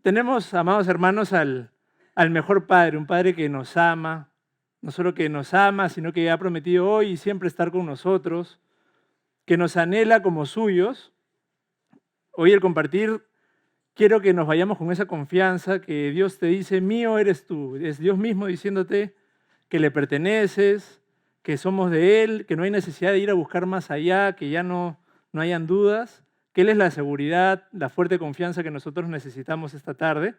Tenemos, amados hermanos, al mejor Padre, un Padre que nos ama, no solo que nos ama, sino que ha prometido hoy y siempre estar con nosotros, que nos anhela como suyos. Hoy el compartir, quiero que nos vayamos con esa confianza que Dios te dice, mío eres tú. Es Dios mismo diciéndote que le perteneces, que somos de Él, que no hay necesidad de ir a buscar más allá, que ya no hayan dudas, que Él es la seguridad, la fuerte confianza que nosotros necesitamos esta tarde.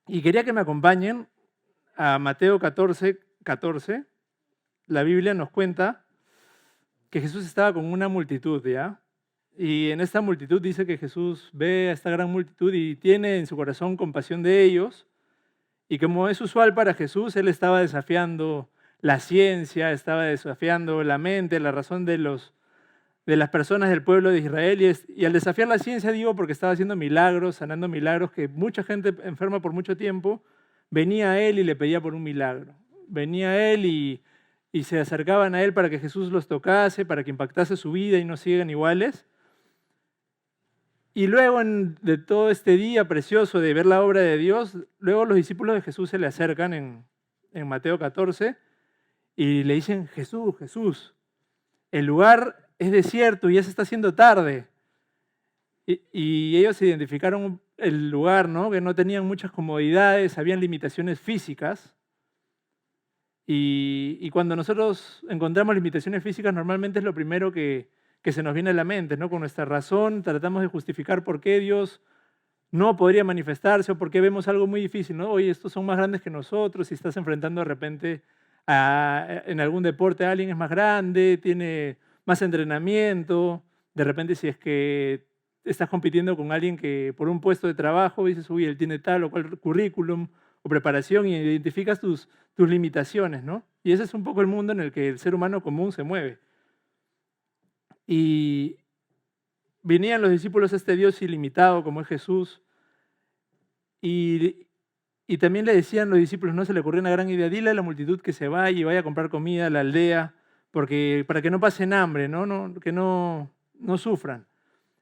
Y quería que me acompañen a Mateo 14, 14. La Biblia nos cuenta que Jesús estaba con una multitud, ¿ya? Y en esta multitud dice que Jesús ve a esta gran multitud y tiene en su corazón compasión de ellos. Y como es usual para Jesús, Él estaba desafiando la ciencia, estaba desafiando la mente, la razón de las personas del pueblo de Israel. Y al desafiar la ciencia, digo, porque estaba haciendo milagros, sanando milagros, que mucha gente enferma por mucho tiempo, venía a Él y le pedía por un milagro. Venía a Él y se acercaban a Él para que Jesús los tocase, para que impactase su vida y no sigan iguales. Y luego de todo este día precioso de ver la obra de Dios, luego los discípulos de Jesús se le acercan en Mateo 14 y le dicen, Jesús, Jesús, el lugar es desierto y ya se está haciendo tarde. Y ellos identificaron el lugar, ¿no? Que no tenían muchas comodidades, habían limitaciones físicas. Y cuando nosotros encontramos limitaciones físicas, normalmente es lo primero que se nos viene a la mente, ¿no? Con nuestra razón tratamos de justificar por qué Dios no podría manifestarse o por qué vemos algo muy difícil, ¿no? Oye, estos son más grandes que nosotros, si estás enfrentando de repente en algún deporte a alguien es más grande, tiene más entrenamiento, de repente si es que estás compitiendo con alguien que por un puesto de trabajo dices, uy, él tiene tal o cual currículum o preparación y identificas tus limitaciones, ¿no? Y ese es un poco el mundo en el que el ser humano común se mueve. Y venían los discípulos a este Dios ilimitado como es Jesús y también le decían los discípulos, no se le ocurrió una gran idea, dile a la multitud que se vaya y vaya a comprar comida a la aldea porque, para que no pasen hambre, que no sufran.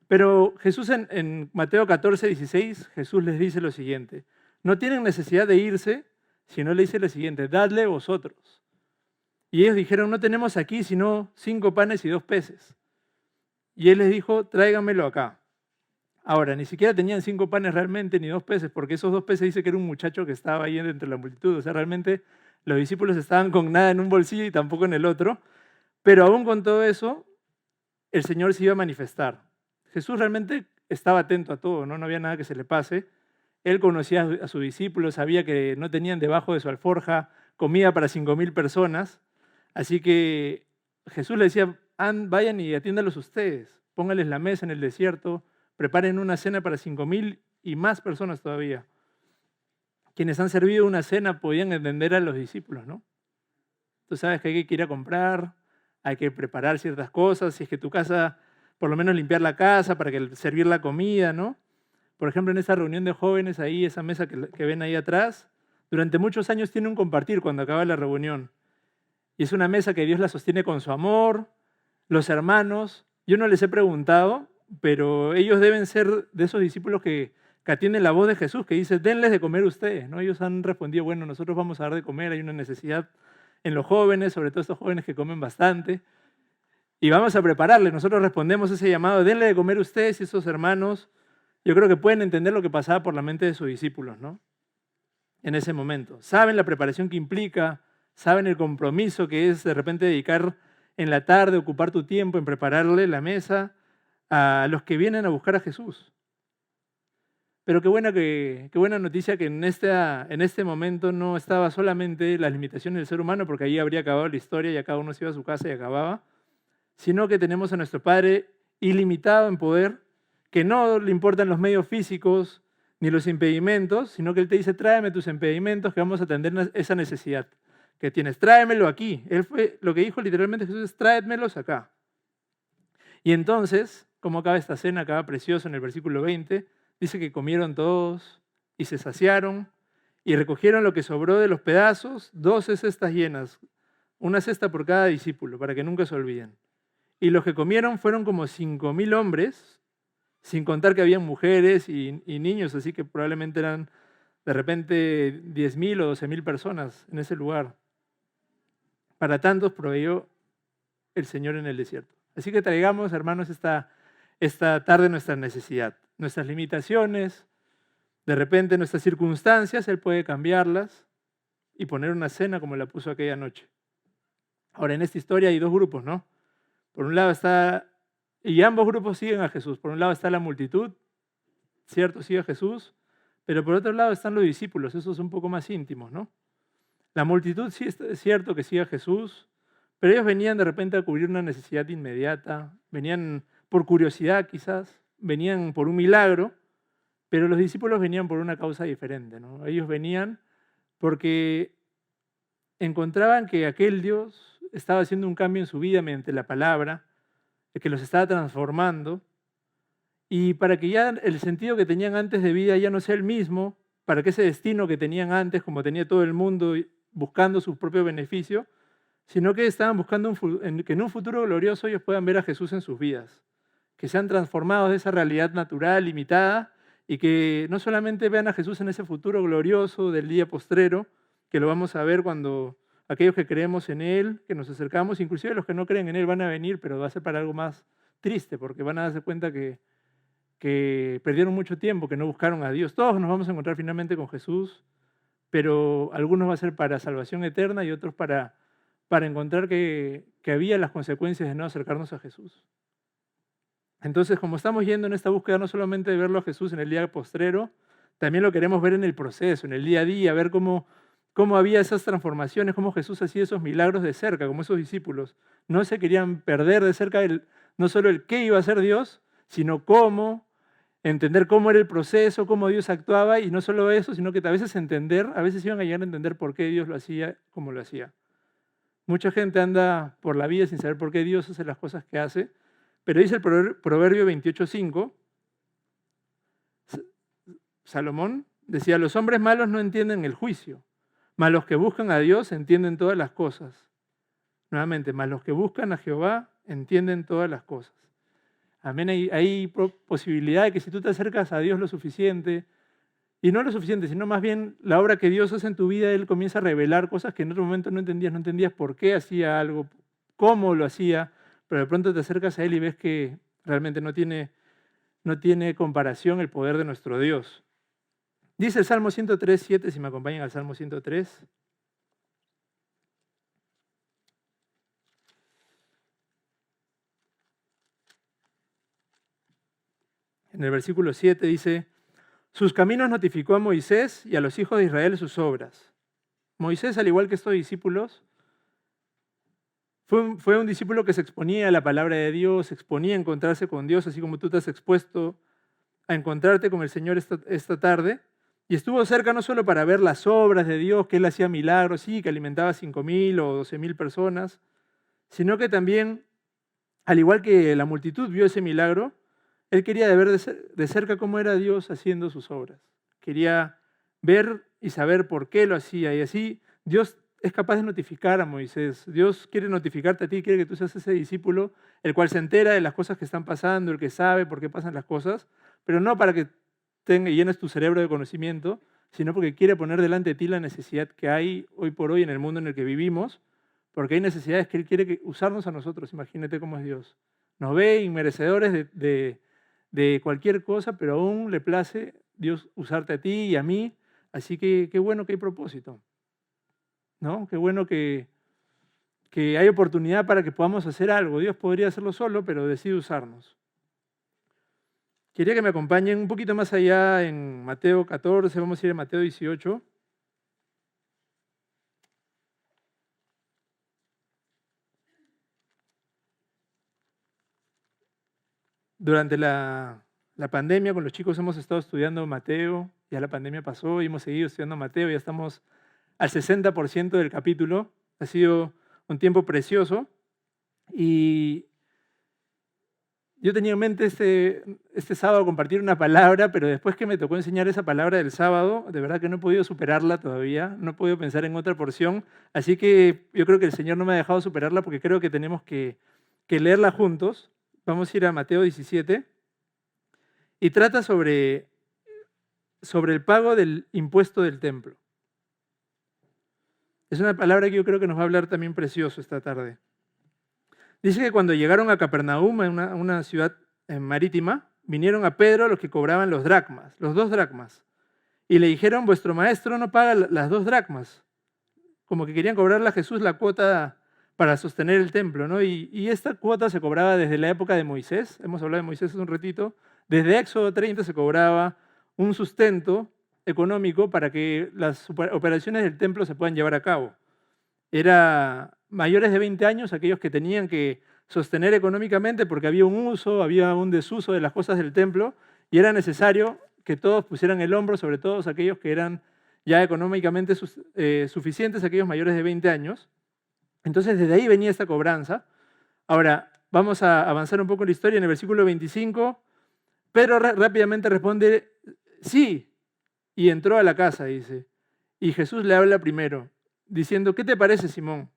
Pero Jesús en Mateo 14, 16, Jesús les dice lo siguiente, no tienen necesidad de irse, sino le dice lo siguiente, dadle vosotros. Y ellos dijeron, no tenemos aquí sino 5 panes y 2 peces. Y él les dijo, tráiganmelo acá. Ahora, ni siquiera tenían 5 panes realmente, ni 2 peces, porque esos 2 peces dice que era un muchacho que estaba ahí entre la multitud. O sea, realmente los discípulos estaban con nada en un bolsillo y tampoco en el otro. Pero aún con todo eso, el Señor se iba a manifestar. Jesús realmente estaba atento a todo, no había nada que se le pase. Él conocía a sus discípulos, sabía que no tenían debajo de su alforja comida para 5,000 personas. Así que Jesús le decía, vayan y atiéndalos ustedes, pónganles la mesa en el desierto, preparen una cena para 5,000 y más personas todavía. Quienes han servido una cena podían entender a los discípulos, ¿no? Tú sabes que hay que ir a comprar, hay que preparar ciertas cosas, si es que tu casa, por lo menos limpiar la casa para servir la comida, ¿no? Por ejemplo, en esa reunión de jóvenes, ahí, esa mesa que ven ahí atrás, durante muchos años tiene un compartir cuando acaba la reunión. Y es una mesa que Dios la sostiene con su amor. Los hermanos, yo no les he preguntado, pero ellos deben ser de esos discípulos que atienden la voz de Jesús, que dice, denles de comer ustedes, ¿no? Ellos han respondido, bueno, nosotros vamos a dar de comer, hay una necesidad en los jóvenes, sobre todo estos jóvenes que comen bastante, y vamos a prepararles. Nosotros respondemos ese llamado, denle de comer ustedes y esos hermanos. Yo creo que pueden entender lo que pasaba por la mente de sus discípulos, ¿no? En ese momento. Saben la preparación que implica, saben el compromiso que es de repente dedicar en la tarde, ocupar tu tiempo en prepararle la mesa a los que vienen a buscar a Jesús. Pero qué buena noticia que en este momento no estaba solamente las limitaciones del ser humano, porque ahí habría acabado la historia y cada uno se iba a su casa y acababa, sino que tenemos a nuestro Padre ilimitado en poder, que no le importan los medios físicos ni los impedimentos, sino que Él te dice, tráeme tus impedimentos que vamos a atender esa necesidad que tienes, tráemelo aquí. Lo que dijo literalmente Jesús es, tráedmelos acá. Y entonces, ¿cómo acaba esta cena? Acaba precioso en el versículo 20, dice que comieron todos y se saciaron y recogieron lo que sobró de los pedazos, 12 cestas llenas, una cesta por cada discípulo, para que nunca se olviden. Y los que comieron fueron como 5,000 hombres, sin contar que habían mujeres y niños, así que probablemente eran de repente 10.000 o 12.000 personas en ese lugar. Para tantos proveyó el Señor en el desierto. Así que traigamos, hermanos, esta tarde nuestra necesidad, nuestras limitaciones, de repente nuestras circunstancias, Él puede cambiarlas y poner una cena como la puso aquella noche. Ahora, en esta historia hay dos grupos, ¿no? Por un lado está, y ambos grupos siguen a Jesús. Por un lado está la multitud, cierto, sigue a Jesús, pero por otro lado están los discípulos, esos un poco más íntimos, ¿no? La multitud sí es cierto que sigue a Jesús, pero ellos venían de repente a cubrir una necesidad inmediata, venían por curiosidad quizás, venían por un milagro, pero los discípulos venían por una causa diferente, ¿no? Ellos venían porque encontraban que aquel Dios estaba haciendo un cambio en su vida mediante la palabra, que los estaba transformando, y para que ya el sentido que tenían antes de vida ya no sea el mismo, para que ese destino que tenían antes, como tenía todo el mundo buscando su propio beneficio, sino que estaban buscando que en un futuro glorioso ellos puedan ver a Jesús en sus vidas, que sean transformados de esa realidad natural, limitada, y que no solamente vean a Jesús en ese futuro glorioso del día postrero, que lo vamos a ver cuando aquellos que creemos en Él, que nos acercamos, inclusive los que no creen en Él van a venir, pero va a ser para algo más triste, porque van a darse cuenta que perdieron mucho tiempo, que no buscaron a Dios. Todos nos vamos a encontrar finalmente con Jesús, pero algunos va a ser para salvación eterna y otros para encontrar que había las consecuencias de no acercarnos a Jesús. Entonces, como estamos yendo en esta búsqueda no solamente de verlo a Jesús en el día postrero, también lo queremos ver en el proceso, en el día a día, ver cómo había esas transformaciones, cómo Jesús hacía esos milagros de cerca, como esos discípulos. No se querían perder de cerca no solo el qué iba a hacer Dios, sino cómo, entender cómo era el proceso, cómo Dios actuaba, y no solo eso, sino que a veces iban a llegar a entender por qué Dios lo hacía como lo hacía. Mucha gente anda por la vida sin saber por qué Dios hace las cosas que hace, pero dice el Proverbio 28:5, Salomón decía, los hombres malos no entienden el juicio, mas los que buscan a Dios entienden todas las cosas. Nuevamente, mas los que buscan a Jehová entienden todas las cosas. Amén, hay posibilidad de que si tú te acercas a Dios lo suficiente, y no lo suficiente, sino más bien la obra que Dios hace en tu vida, Él comienza a revelar cosas que en otro momento no entendías por qué hacía algo, cómo lo hacía, pero de pronto te acercas a Él y ves que realmente no tiene comparación el poder de nuestro Dios. Dice el Salmo 103:7, si me acompañan al Salmo 103. En el versículo 7 dice, sus caminos notificó a Moisés y a los hijos de Israel sus obras. Moisés, al igual que estos discípulos, fue un discípulo que se exponía a la palabra de Dios, se exponía a encontrarse con Dios, así como tú te has expuesto a encontrarte con el Señor esta tarde. Y estuvo cerca no solo para ver las obras de Dios, que Él hacía milagros, sí, que alimentaba a 5.000 o 12.000 personas, sino que también, al igual que la multitud vio ese milagro, Él quería ver de cerca cómo era Dios haciendo sus obras. Quería ver y saber por qué lo hacía. Y así Dios es capaz de notificar a Moisés. Dios quiere notificarte a ti, quiere que tú seas ese discípulo, el cual se entera de las cosas que están pasando, el que sabe por qué pasan las cosas, pero no para que llenes tu cerebro de conocimiento, sino porque quiere poner delante de ti la necesidad que hay hoy por hoy en el mundo en el que vivimos, porque hay necesidades que Él quiere usarnos a nosotros. Imagínate cómo es Dios. Nos ve inmerecedores de cualquier cosa, pero aún le place Dios usarte a ti y a mí. Así que qué bueno que hay propósito, ¿no? Qué bueno que hay oportunidad para que podamos hacer algo. Dios podría hacerlo solo, pero decide usarnos. Quería que me acompañen un poquito más allá en Mateo 14, vamos a ir a Mateo 18. Durante la pandemia con los chicos hemos estado estudiando Mateo, ya la pandemia pasó y hemos seguido estudiando Mateo, ya estamos al 60% del capítulo. Ha sido un tiempo precioso y yo tenía en mente este sábado compartir una palabra, pero después que me tocó enseñar esa palabra del sábado, de verdad que no he podido superarla todavía, no he podido pensar en otra porción, así que yo creo que el Señor no me ha dejado superarla porque creo que tenemos que leerla juntos. Vamos a ir a Mateo 17. y trata sobre el pago del impuesto del templo. Es una palabra que yo creo que nos va a hablar también precioso esta tarde. Dice que cuando llegaron a Capernaum, una ciudad marítima, vinieron a Pedro los que cobraban los dracmas, los 2 dracmas, y le dijeron, vuestro maestro no paga las 2 dracmas. Como que querían cobrarle a Jesús la cuota para sostener el templo, ¿no? Y esta cuota se cobraba desde la época de Moisés, hemos hablado de Moisés hace un ratito, desde Éxodo 30 se cobraba un sustento económico para que las operaciones del templo se puedan llevar a cabo. Era mayores de 20 años aquellos que tenían que sostener económicamente porque había un uso, había un desuso de las cosas del templo y era necesario que todos pusieran el hombro, sobre todo aquellos que eran ya económicamente suficientes, aquellos mayores de 20 años. Entonces desde ahí venía esta cobranza. Ahora vamos a avanzar un poco en la historia. En el versículo 25, Pedro rápidamente responde, sí, y entró a la casa, dice. Y Jesús le habla primero, diciendo, ¿qué te parece, Simón?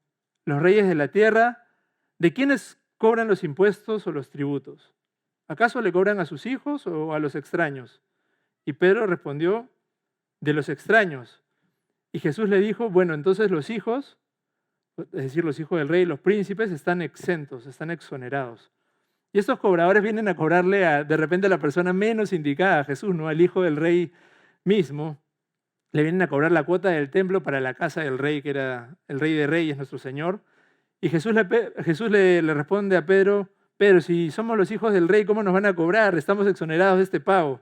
Los reyes de la tierra, ¿de quiénes cobran los impuestos o los tributos? ¿Acaso le cobran a sus hijos o a los extraños? Y Pedro respondió, de los extraños. Y Jesús le dijo, bueno, entonces los hijos, es decir, los hijos del rey, los príncipes, están exentos, están exonerados. Y estos cobradores vienen a cobrarle de repente a la persona menos indicada, a Jesús, ¿no? Al hijo del rey mismo. Le vienen a cobrar la cuota del templo para la casa del rey, que era el rey de reyes, nuestro Señor. Y Jesús le responde a Pedro, Pedro, si somos los hijos del rey, ¿cómo nos van a cobrar? Estamos exonerados de este pago.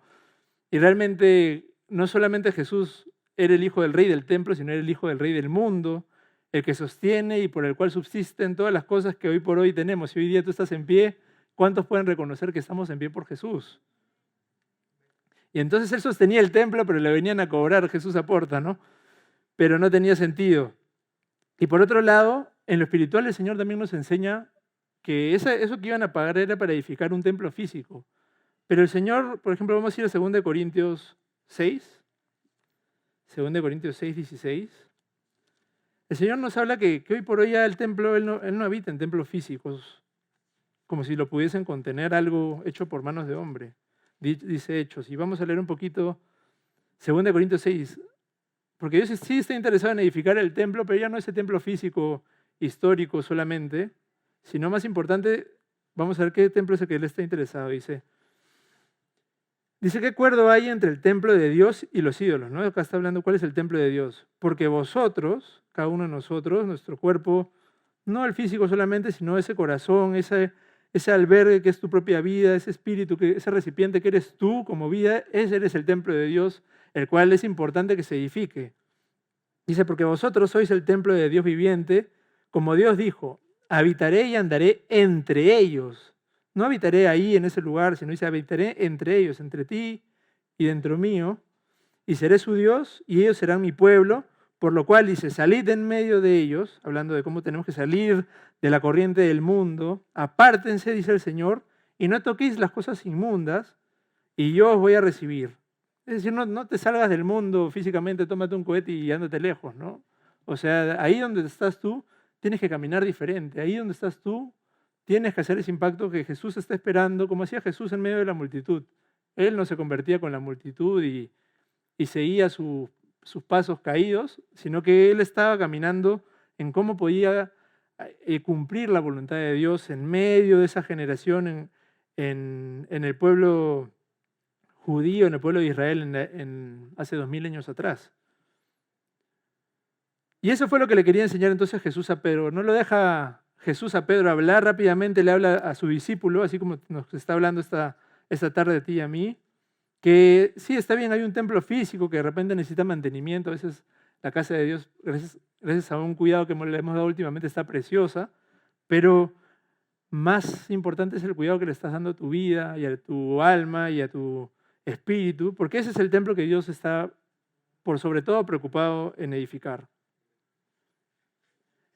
Y realmente no solamente Jesús era el hijo del rey del templo, sino era el hijo del rey del mundo, el que sostiene y por el cual subsisten todas las cosas que hoy por hoy tenemos. Si hoy día tú estás en pie, ¿cuántos pueden reconocer que estamos en pie por Jesús? Y entonces él sostenía el templo, pero le venían a cobrar, Jesús aporta, ¿no? Pero no tenía sentido. Y por otro lado, en lo espiritual el Señor también nos enseña que eso que iban a pagar era para edificar un templo físico. Pero el Señor, por ejemplo, vamos a ir a 2 Corintios 6, 2 Corintios 6, 16. El Señor nos habla que hoy por hoy ya el templo, Él no habita en templos físicos, como si lo pudiesen contener algo hecho por manos de hombre. Dice Hechos. Y vamos a leer un poquito 2 Corintios 6, porque Dios sí está interesado en edificar el templo, pero ya no ese templo físico, histórico solamente, sino más importante, vamos a ver qué templo es el que Él está interesado. Dice, ¿qué acuerdo hay entre el templo de Dios y los ídolos? ¿No? Acá está hablando cuál es el templo de Dios. Porque vosotros, cada uno de nosotros, nuestro cuerpo, no el físico solamente, sino ese corazón, ese albergue que es tu propia vida, ese espíritu, ese recipiente que eres tú como vida, ese eres el templo de Dios, el cual es importante que se edifique. Dice, porque vosotros sois el templo de Dios viviente, como Dios dijo, habitaré y andaré entre ellos. No habitaré ahí en ese lugar, sino dice, habitaré entre ellos, entre ti y dentro mío, y seré su Dios, y ellos serán mi pueblo, por lo cual dice, salid en medio de ellos, hablando de cómo tenemos que salir de la corriente del mundo, apártense, dice el Señor, y no toquéis las cosas inmundas, y yo os voy a recibir. Es decir, no te salgas del mundo físicamente, tómate un cohete y ándate lejos, ¿no? O sea, ahí donde estás tú, tienes que caminar diferente. Ahí donde estás tú, tienes que hacer ese impacto que Jesús está esperando, como hacía Jesús en medio de la multitud. Él no se convertía con la multitud y seguía sus pasos caídos, sino que él estaba caminando en cómo podía cumplir la voluntad de Dios en medio de esa generación, en el pueblo judío, en el pueblo de Israel hace 2000 años atrás. Y eso fue lo que le quería enseñar entonces Jesús a Pedro. No lo deja Jesús a Pedro hablar rápidamente, le habla a su discípulo, así como nos está hablando esta tarde de ti y a mí, que sí, está bien, hay un templo físico que de repente necesita mantenimiento, a veces la casa de Dios, gracias a un cuidado que le hemos dado últimamente, está preciosa, pero más importante es el cuidado que le estás dando a tu vida y a tu alma y a tu espíritu, porque ese es el templo que Dios está, por sobre todo, preocupado en edificar.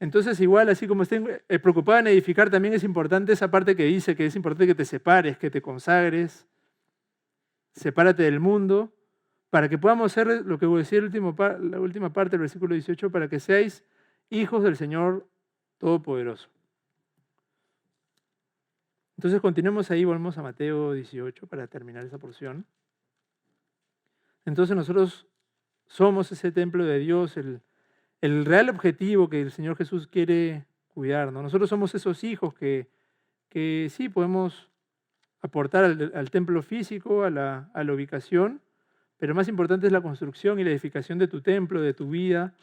Entonces, igual, así como estoy preocupado en edificar, también es importante esa parte que dice que es importante que te separes, que te consagres, sepárate del mundo, para que podamos ser, lo que voy a decir la última parte del versículo 18, para que seáis hijos del Señor Todopoderoso. Entonces continuemos ahí, volvemos a Mateo 18 para terminar esa porción. Entonces nosotros somos ese templo de Dios, el real objetivo que el Señor Jesús quiere cuidar, ¿no? Nosotros somos esos hijos que sí podemos aportar al templo físico, a la ubicación, pero más importante es la construcción y la edificación de tu templo, de tu vida,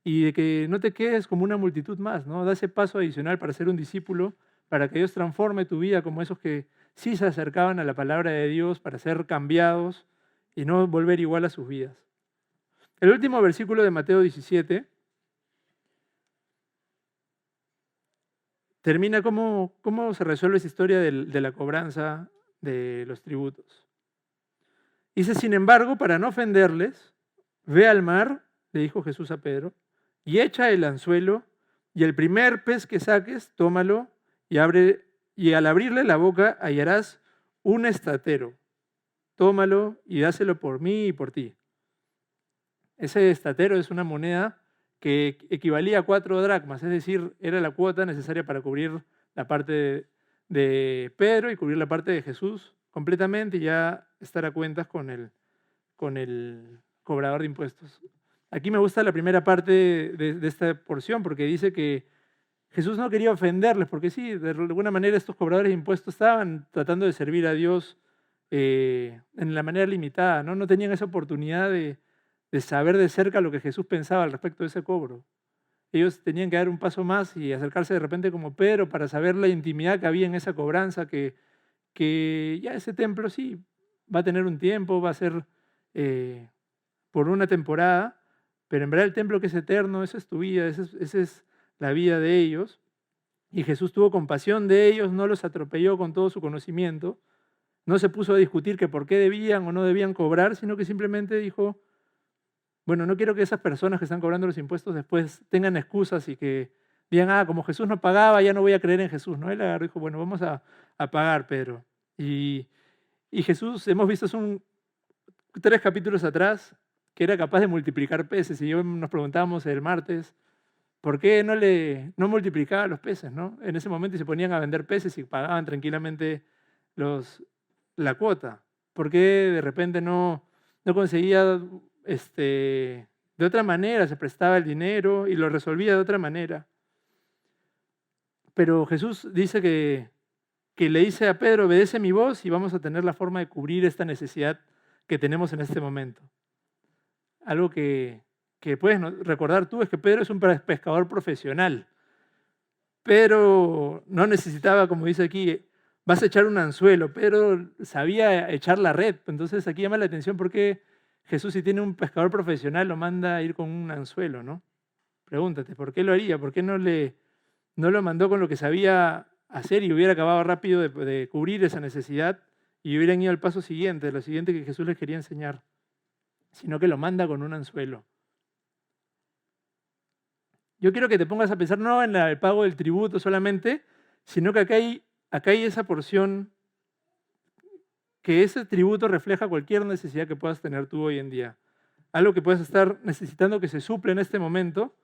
y de que no te quedes como una multitud más, ¿no? Da ese paso adicional para ser un discípulo, para que Dios transforme tu vida como esos que sí se acercaban a la palabra de Dios para ser cambiados y no volver igual a sus vidas. El último versículo de Mateo 17 termina cómo se resuelve esa historia de la cobranza de los tributos. Dice, sin embargo, para no ofenderles, ve al mar, le dijo Jesús a Pedro, y echa el anzuelo, y el primer pez que saques, tómalo, y al abrirle la boca hallarás un estatero. Tómalo y dáselo por mí y por ti. Ese estatero es una moneda que equivalía a 4 dracmas, es decir, era la cuota necesaria para cubrir la parte de Pedro y cubrir la parte de Jesús completamente y ya estar a cuentas con el cobrador de impuestos. Aquí me gusta la primera parte de esta porción porque dice que Jesús no quería ofenderles, porque sí, de alguna manera estos cobradores de impuestos estaban tratando de servir a Dios en la manera limitada, ¿no? No tenían esa oportunidad de saber de cerca lo que Jesús pensaba al respecto de ese cobro. Ellos tenían que dar un paso más y acercarse de repente como Pedro para saber la intimidad que había en esa cobranza, que ya ese templo sí va a tener un tiempo, va a ser por una temporada, pero en verdad el templo que es eterno, esa es tu vida, esa es la vida de ellos. Y Jesús tuvo compasión de ellos, no los atropelló con todo su conocimiento, no se puso a discutir que por qué debían o no debían cobrar, sino que simplemente dijo, bueno, no quiero que esas personas que están cobrando los impuestos después tengan excusas y que digan, como Jesús no pagaba, ya no voy a creer en Jesús, ¿no? Él agarró y dijo, bueno, vamos a pagar, Pedro. Y Jesús, hemos visto hace 3 capítulos atrás, que era capaz de multiplicar peces, y yo nos preguntábamos el martes, ¿por qué no multiplicaba los peces, no? En ese momento se ponían a vender peces y pagaban tranquilamente la cuota. ¿Por qué de repente no conseguía de otra manera, se prestaba el dinero y lo resolvía de otra manera? Pero Jesús dice que le dice a Pedro, obedece mi voz y vamos a tener la forma de cubrir esta necesidad que tenemos en este momento. Algo que puedes recordar tú es que Pedro es un pescador profesional. Pedro no necesitaba, como dice aquí, vas a echar un anzuelo. Pedro sabía echar la red. Entonces aquí llama la atención porque Jesús, si tiene un pescador profesional, lo manda a ir con un anzuelo, ¿no? Pregúntate, ¿por qué lo haría? ¿Por qué no lo mandó con lo que sabía hacer y hubiera acabado rápido de cubrir esa necesidad y hubieran ido al paso siguiente, lo siguiente que Jesús les quería enseñar? Sino que lo manda con un anzuelo. Yo quiero que te pongas a pensar no en el pago del tributo solamente, sino que acá hay esa porción que ese tributo refleja cualquier necesidad que puedas tener tú hoy en día. Algo que puedas estar necesitando que se suple en este momento,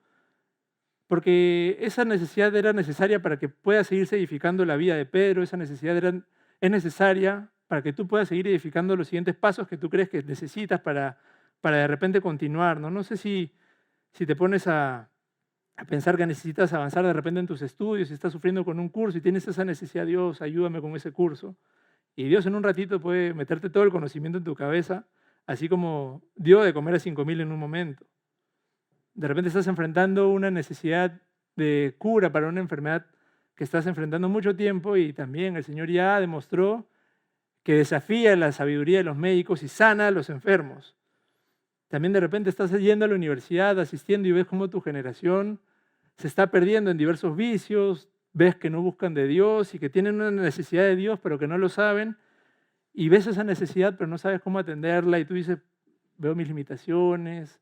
porque esa necesidad era necesaria para que puedas seguirse edificando la vida de Pedro, esa necesidad es necesaria para que tú puedas seguir edificando los siguientes pasos que tú crees que necesitas para de repente continuar, ¿no? No sé si te pones a pensar que necesitas avanzar de repente en tus estudios, si estás sufriendo con un curso y tienes esa necesidad, Dios, ayúdame con ese curso. Y Dios en un ratito puede meterte todo el conocimiento en tu cabeza, así como dio de comer a 5,000 en un momento. De repente estás enfrentando una necesidad de cura para una enfermedad que estás enfrentando mucho tiempo y también el Señor ya demostró que desafía la sabiduría de los médicos y sana a los enfermos. También de repente estás yendo a la universidad, asistiendo y ves cómo tu generación se está perdiendo en diversos vicios, ves que no buscan de Dios y que tienen una necesidad de Dios pero que no lo saben, y ves esa necesidad pero no sabes cómo atenderla y tú dices, veo mis limitaciones,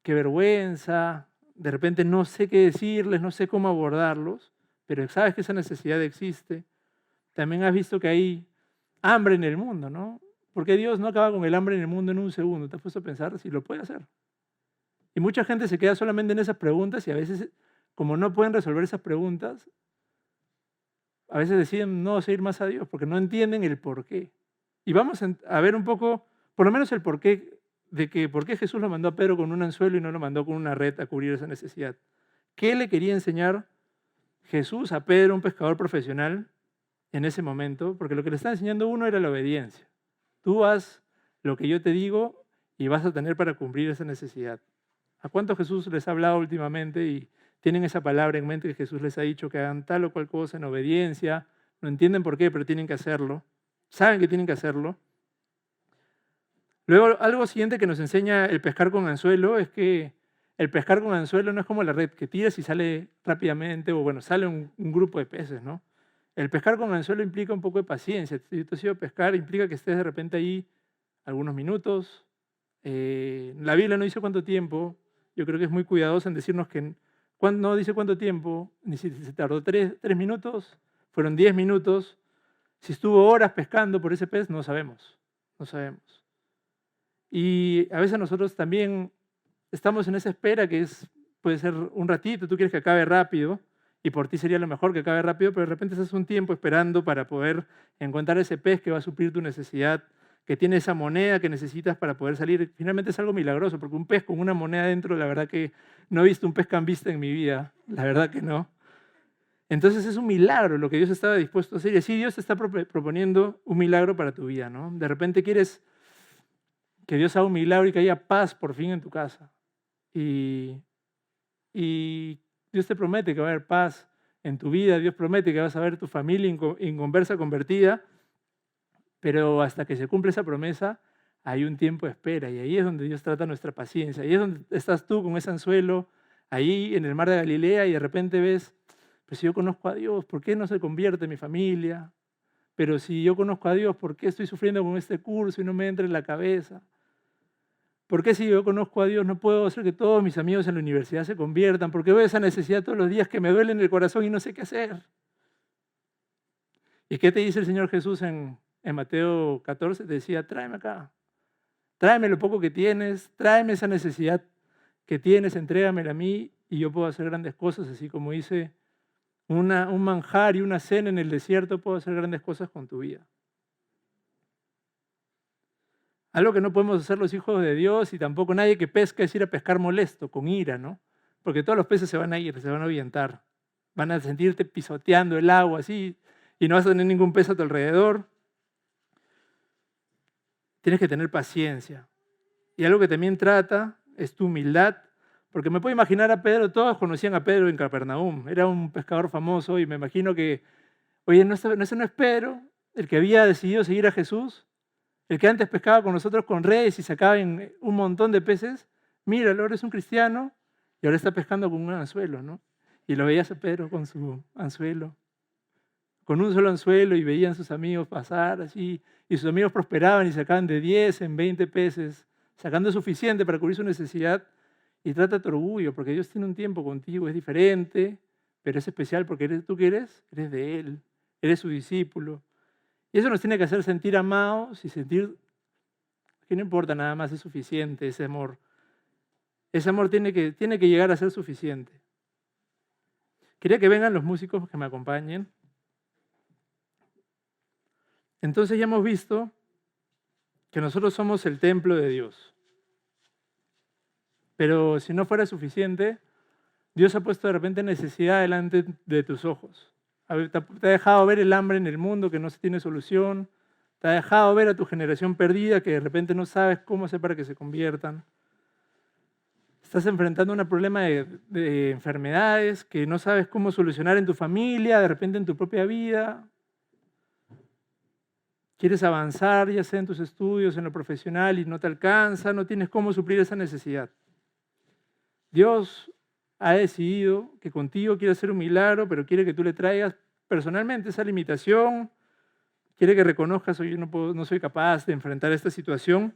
qué vergüenza, de repente no sé qué decirles, no sé cómo abordarlos, pero sabes que esa necesidad existe. También has visto que hay hambre en el mundo, ¿no? Porque Dios no acaba con el hambre en el mundo en un segundo. ¿Te has puesto a pensar si lo puede hacer? Y mucha gente se queda solamente en esas preguntas y a veces, como no pueden resolver esas preguntas, a veces deciden no seguir más a Dios porque no entienden el por qué. Y vamos a ver un poco, por lo menos el porqué, de que por qué Jesús lo mandó a Pedro con un anzuelo y no lo mandó con una red a cubrir esa necesidad. ¿Qué le quería enseñar Jesús a Pedro, un pescador profesional, en ese momento? Porque lo que le estaba enseñando uno era la obediencia. Tú haz lo que yo te digo y vas a tener para cumplir esa necesidad. ¿A cuántos Jesús les ha hablado últimamente y tienen esa palabra en mente que Jesús les ha dicho que hagan tal o cual cosa en obediencia? No entienden por qué, pero tienen que hacerlo. Saben que tienen que hacerlo. Luego, algo siguiente que nos enseña el pescar con anzuelo es que el pescar con anzuelo no es como la red, que tiras y sale rápidamente, o bueno, sale un grupo de peces, ¿no? El pescar con anzuelo implica un poco de paciencia. Si tú has ido a pescar, implica que estés de repente ahí algunos minutos. La Biblia no dice cuánto tiempo. Yo creo que es muy cuidadosa en decirnos que no dice cuánto tiempo, ni si se tardó 3 minutos, fueron 10 minutos. Si estuvo horas pescando por ese pez, no sabemos. No sabemos. Y a veces nosotros también estamos en esa espera que puede ser un ratito, tú quieres que acabe rápido y por ti sería lo mejor que acabe rápido, pero de repente estás un tiempo esperando para poder encontrar ese pez que va a suplir tu necesidad, que tiene esa moneda que necesitas para poder salir. Finalmente es algo milagroso, porque un pez con una moneda dentro, la verdad que no he visto un pez cambista en mi vida, la verdad que no. Entonces es un milagro lo que Dios estaba dispuesto a hacer y así Dios te está proponiendo un milagro para tu vida, ¿no? De repente quieres que Dios haga un milagro y que haya paz por fin en tu casa. Y Dios te promete que va a haber paz en tu vida, Dios promete que vas a ver tu familia inconversa convertida, pero hasta que se cumple esa promesa hay un tiempo de espera y ahí es donde Dios trata nuestra paciencia. Ahí es donde estás tú con ese anzuelo, ahí en el mar de Galilea y de repente ves, pues si yo conozco a Dios, ¿por qué no se convierte mi familia? Pero si yo conozco a Dios, ¿por qué estoy sufriendo con este curso y no me entra en la cabeza? ¿Por qué si yo conozco a Dios no puedo hacer que todos mis amigos en la universidad se conviertan? ¿Por qué veo esa necesidad todos los días que me duele en el corazón y no sé qué hacer? ¿Y qué te dice el Señor Jesús en Mateo 14? Te decía, tráeme acá, tráeme lo poco que tienes, tráeme esa necesidad que tienes, entrégamela a mí y yo puedo hacer grandes cosas, así como hice un manjar y una cena en el desierto, puedo hacer grandes cosas con tu vida. Algo que no podemos hacer los hijos de Dios y tampoco nadie que pesca es ir a pescar molesto, con ira, ¿no? Porque todos los peces se van a ir, se van a ahuyentar. Van a sentirte pisoteando el agua así y no vas a tener ningún pez a tu alrededor. Tienes que tener paciencia. Y algo que también trata es tu humildad, porque me puedo imaginar a Pedro, todos conocían a Pedro en Capernaum, era un pescador famoso y me imagino que, oye, ese no es Pedro, el que había decidido seguir a Jesús, el que antes pescaba con nosotros con redes y sacaba un montón de peces. Mira, ahora es un cristiano y ahora está pescando con un anzuelo, ¿no? Y lo veías a Pedro con su anzuelo, con un solo anzuelo y veían sus amigos pasar así, y sus amigos prosperaban y sacaban de 10 en 20 peces, sacando suficiente para cubrir su necesidad. Y trata tu orgullo, porque Dios tiene un tiempo contigo, es diferente, pero es especial porque tú que eres de Él, eres su discípulo. Y eso nos tiene que hacer sentir amados y sentir que no importa nada más, es suficiente ese amor. Ese amor tiene que llegar a ser suficiente. Quería que vengan los músicos que me acompañen. Entonces ya hemos visto que nosotros somos el templo de Dios. Pero si no fuera suficiente, Dios ha puesto de repente necesidad delante de tus ojos. Te ha dejado ver el hambre en el mundo que no se tiene solución. Te ha dejado ver a tu generación perdida que de repente no sabes cómo hacer para que se conviertan. Estás enfrentando un problema de enfermedades que no sabes cómo solucionar en tu familia, de repente en tu propia vida. Quieres avanzar, ya sea en tus estudios, en lo profesional, y no te alcanza, no tienes cómo suplir esa necesidad. Dios ha decidido que contigo quiere hacer un milagro, pero quiere que tú le traigas personalmente esa limitación. Quiere que reconozcas, oye, no soy capaz de enfrentar esta situación,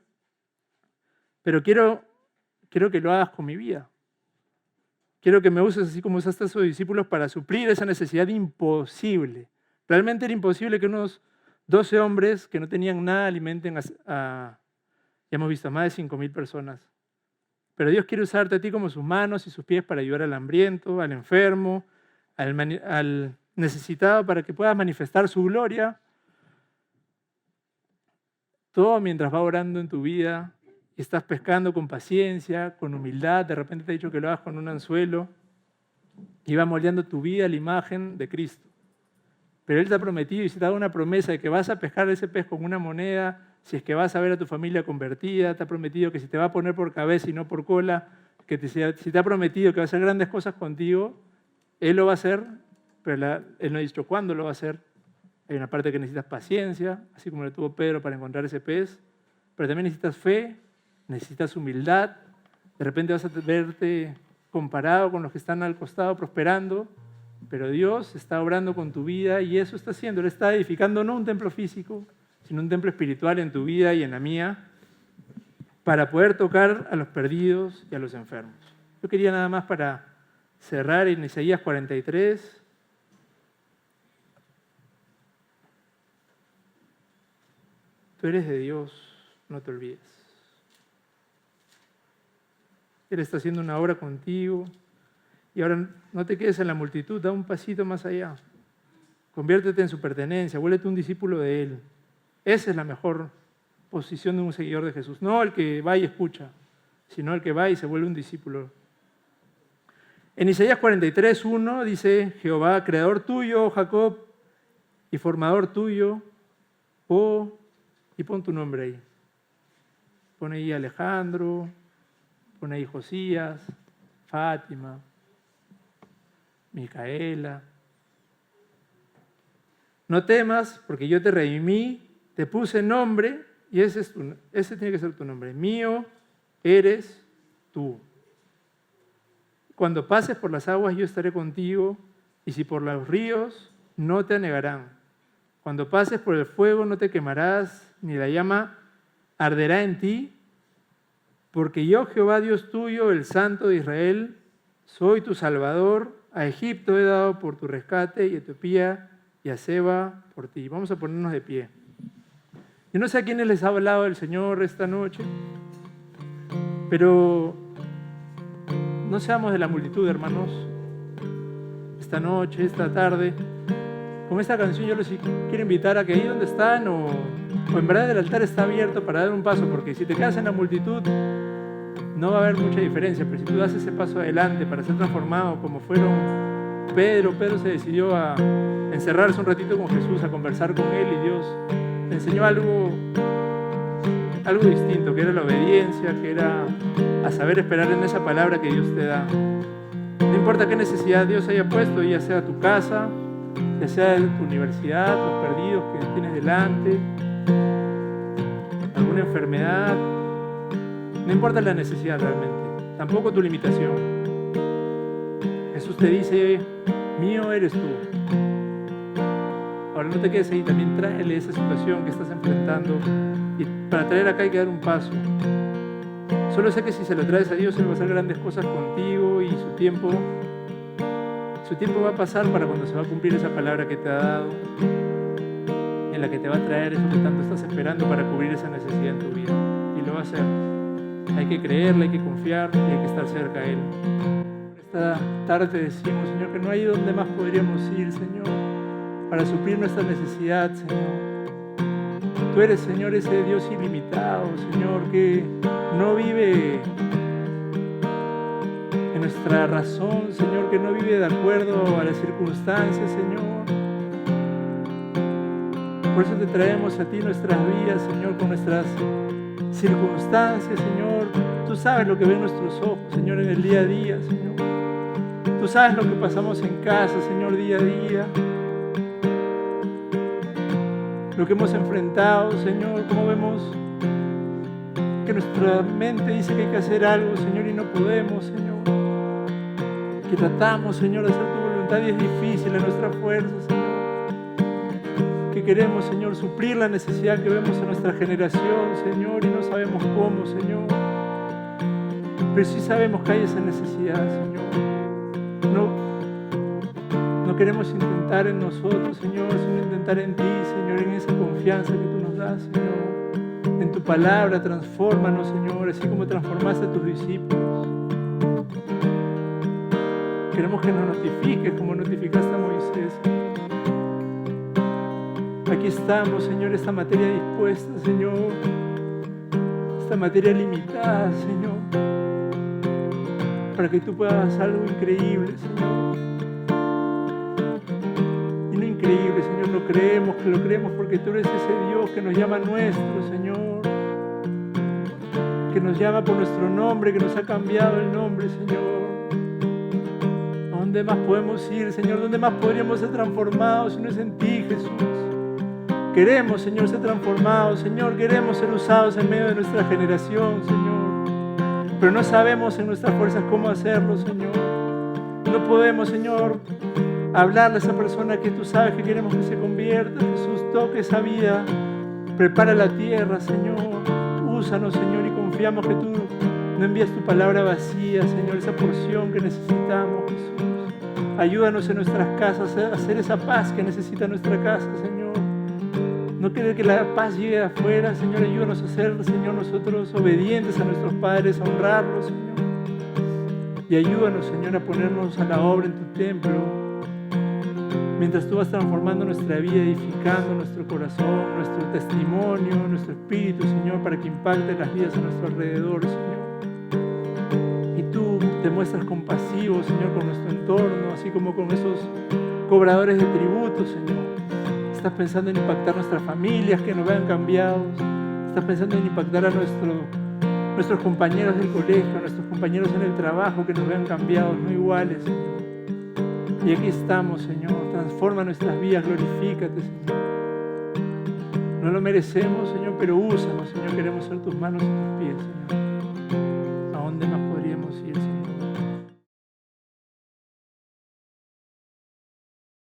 pero quiero que lo hagas con mi vida. Quiero que me uses así como usaste a sus discípulos para suplir esa necesidad imposible. Realmente era imposible que unos 12 hombres que no tenían nada alimenten ya hemos visto a más de 5,000 personas. Pero Dios quiere usarte a ti como sus manos y sus pies para ayudar al hambriento, al enfermo, al necesitado para que puedas manifestar su gloria. Todo mientras va orando en tu vida y estás pescando con paciencia, con humildad. De repente te ha dicho que lo hagas con un anzuelo y va moldeando tu vida a la imagen de Cristo. Pero Él te ha prometido y se te ha dado una promesa de que vas a pescar ese pez con una moneda, si es que vas a ver a tu familia convertida, te ha prometido que si te va a poner por cabeza y no por cola, si te ha prometido que va a hacer grandes cosas contigo, Él lo va a hacer, pero Él no ha dicho cuándo lo va a hacer. Hay una parte que necesitas paciencia, así como lo tuvo Pedro para encontrar ese pez, pero también necesitas fe, necesitas humildad. De repente vas a verte comparado con los que están al costado prosperando, pero Dios está obrando con tu vida y eso está haciendo. Él está edificando no un templo físico, sino un templo espiritual en tu vida y en la mía, para poder tocar a los perdidos y a los enfermos. Yo quería nada más para cerrar en Isaías 43. Tú eres de Dios, no te olvides. Él está haciendo una obra contigo. Y ahora no te quedes en la multitud, da un pasito más allá. Conviértete en su pertenencia, vuélvete un discípulo de Él. Esa es la mejor posición de un seguidor de Jesús. No el que va y escucha, sino el que va y se vuelve un discípulo. En Isaías 43:1 dice: Jehová, creador tuyo, Jacob, y formador tuyo, y pon tu nombre ahí. Pon ahí Alejandro, pon ahí Josías, Fátima, Micaela. No temas, porque yo te redimí, te puse nombre, y ese tiene que ser tu nombre. Mío eres tú. Cuando pases por las aguas, yo estaré contigo, y si por los ríos, no te anegarán. Cuando pases por el fuego, no te quemarás, ni la llama arderá en ti, porque yo, Jehová Dios tuyo, el Santo de Israel, soy tu Salvador. A Egipto he dado por tu rescate, y a Etiopía y a Seba por ti. Vamos a ponernos de pie. Yo no sé a quiénes les ha hablado el Señor esta noche, pero no seamos de la multitud, hermanos. Esta noche, esta tarde, con esta canción yo les quiero invitar a que ahí donde están o en verdad el altar está abierto para dar un paso, porque si te quedas en la multitud no va a haber mucha diferencia, pero si tú das ese paso adelante para ser transformado como fueron Pedro se decidió a encerrarse un ratito con Jesús, a conversar con Él, y Dios le enseñó algo distinto, que era la obediencia, que era a saber esperar en esa palabra que Dios te da. No importa qué necesidad Dios haya puesto, ya sea tu casa, ya sea tu universidad, los perdidos que tienes delante, alguna enfermedad, no importa la necesidad realmente, tampoco tu limitación. Jesús te dice: mío eres tú. Ahora no te quedes ahí, también tráele esa situación que estás enfrentando, y para traer acá hay que dar un paso. Solo sé que si se lo traes a Dios, Él va a hacer grandes cosas contigo, y su tiempo va a pasar para cuando se va a cumplir esa palabra que te ha dado, en la que te va a traer eso que tanto estás esperando para cubrir esa necesidad en tu vida. Y lo va a hacer. Hay que creerle, hay que confiar y hay que estar cerca a Él. Esta tarde te decimos, Señor, que no hay donde más podríamos ir, Señor, para suplir nuestra necesidad, Señor. Tú eres, Señor, ese Dios ilimitado, Señor, que no vive en nuestra razón, Señor, que no vive de acuerdo a las circunstancias, Señor. Por eso te traemos a ti nuestras vidas, Señor, con nuestras circunstancias, Señor. Tú sabes lo que ven nuestros ojos, Señor, en el día a día, Señor. Tú sabes lo que pasamos en casa, Señor, día a día. Lo que hemos enfrentado, Señor, cómo vemos que nuestra mente dice que hay que hacer algo, Señor, y no podemos, Señor. Que tratamos, Señor, de hacer tu voluntad y es difícil en nuestra fuerza, Señor. Que queremos, Señor, suplir la necesidad que vemos en nuestra generación, Señor, y no sabemos cómo, Señor. Pero sí sabemos que hay esa necesidad, Señor. No queremos intentar en nosotros, Señor, sino intentar en ti, Señor, en esa confianza que tú nos das, Señor. En tu palabra, transfórmanos, Señor, así como transformaste a tus discípulos. Queremos que nos notifiques como notificaste a Moisés, Señor. Aquí estamos, Señor, esta materia dispuesta, Señor. Esta materia limitada, Señor. Para que tú puedas hacer algo increíble, Señor. Y no increíble, Señor, lo creemos porque tú eres ese Dios que nos llama nuestro, Señor. Que nos llama por nuestro nombre, que nos ha cambiado el nombre, Señor. ¿A dónde más podemos ir, Señor? ¿Dónde más podríamos ser transformados si no es en ti, Jesús? Queremos, Señor, ser transformados, Señor. Queremos ser usados en medio de nuestra generación, Señor. Pero no sabemos en nuestras fuerzas cómo hacerlo, Señor. No podemos, Señor, hablarle a esa persona que tú sabes que queremos que se convierta. Jesús, toque esa vida. Prepara la tierra, Señor. Úsanos, Señor, y confiamos que tú no envías tu palabra vacía, Señor, esa porción que necesitamos, Jesús. Ayúdanos en nuestras casas a hacer esa paz que necesita nuestra casa, Señor. No quede que la paz llegue de afuera, Señor. Ayúdanos a ser, Señor, nosotros obedientes a nuestros padres, a honrarlos, Señor. Y ayúdanos, Señor, a ponernos a la obra en tu templo. Mientras tú vas transformando nuestra vida, edificando nuestro corazón, nuestro testimonio, nuestro espíritu, Señor, para que impacte las vidas a nuestro alrededor, Señor. Y tú te muestras compasivo, Señor, con nuestro entorno, así como con esos cobradores de tributos, Señor. Estás pensando en impactar nuestras familias, que nos vean cambiados. Estás pensando en impactar a nuestros compañeros del colegio, a nuestros compañeros en el trabajo, que nos vean cambiados, no iguales, Señor. Y aquí estamos, Señor. Transforma nuestras vidas, glorifícate, Señor. No lo merecemos, Señor, pero úsanos, Señor. Queremos ser tus manos y tus pies, Señor.